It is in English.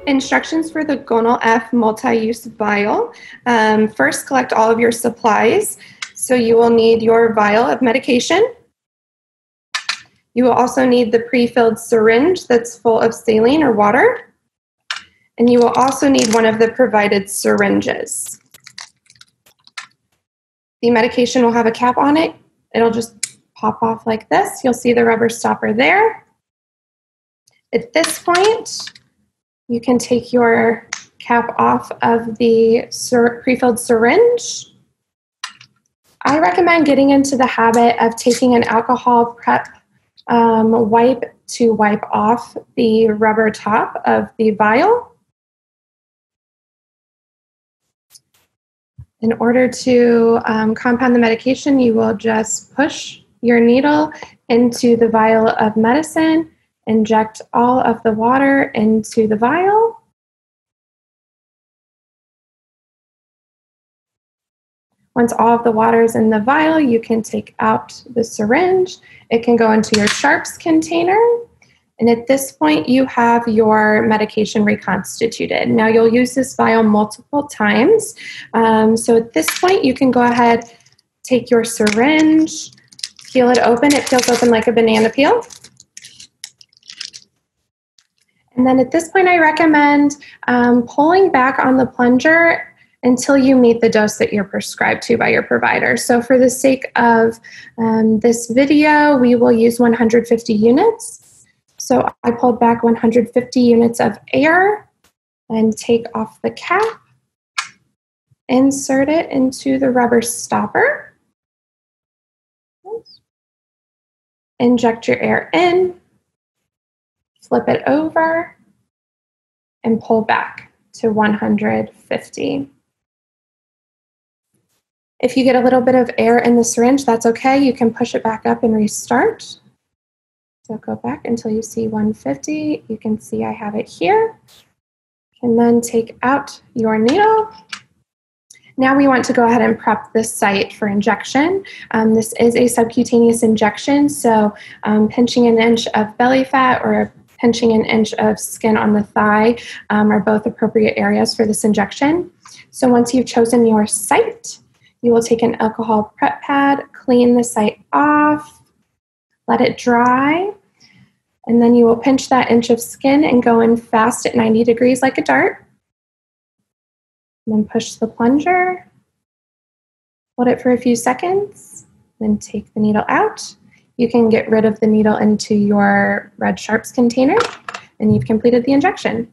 Instructions for the Gonal F Multidose Vial. First, collect all of your supplies. So you will need your vial of medication. You will also need the pre-filled syringe that's full of saline or water. And you will also need one of the provided syringes. The medication will have a cap on it. It'll just pop off like this. You'll see the rubber stopper there. At this point, you can take your cap off of the pre-filled syringe. I recommend getting into the habit of taking an alcohol prep wipe to wipe off the rubber top of the vial. In order to compound the medication, you will just push your needle into the vial of medicine, inject all of the water into the vial. Once all of the water is in the vial, you can take out the syringe. It can go into your sharps container. And at this point, you have your medication reconstituted. Now, you'll use this vial multiple times. So at this point, you can go ahead, take your syringe, peel it open. It peels open like a banana peel. And then at this point, I recommend pulling back on the plunger until you meet the dose that you're prescribed to by your provider. So for the sake of this video, we will use 150 units. So I pulled back 150 units of air and take off the cap, insert it into the rubber stopper, inject your air in, flip it over, and pull back to 150. If you get a little bit of air in the syringe, that's okay. You can push it back up and restart. So go back until you see 150. You can see I have it here. And then take out your needle. Now we want to go ahead and prep this site for injection. This is a subcutaneous injection, so pinching an inch of belly fat or pinching an inch of skin on the thigh are both appropriate areas for this injection. So once you've chosen your site, you will take an alcohol prep pad, clean the site off, let it dry, and then you will pinch that inch of skin and go in fast at 90 degrees like a dart. And then push the plunger, hold it for a few seconds, then take the needle out. You can get rid of the needle into your red sharps container, and you've completed the injection.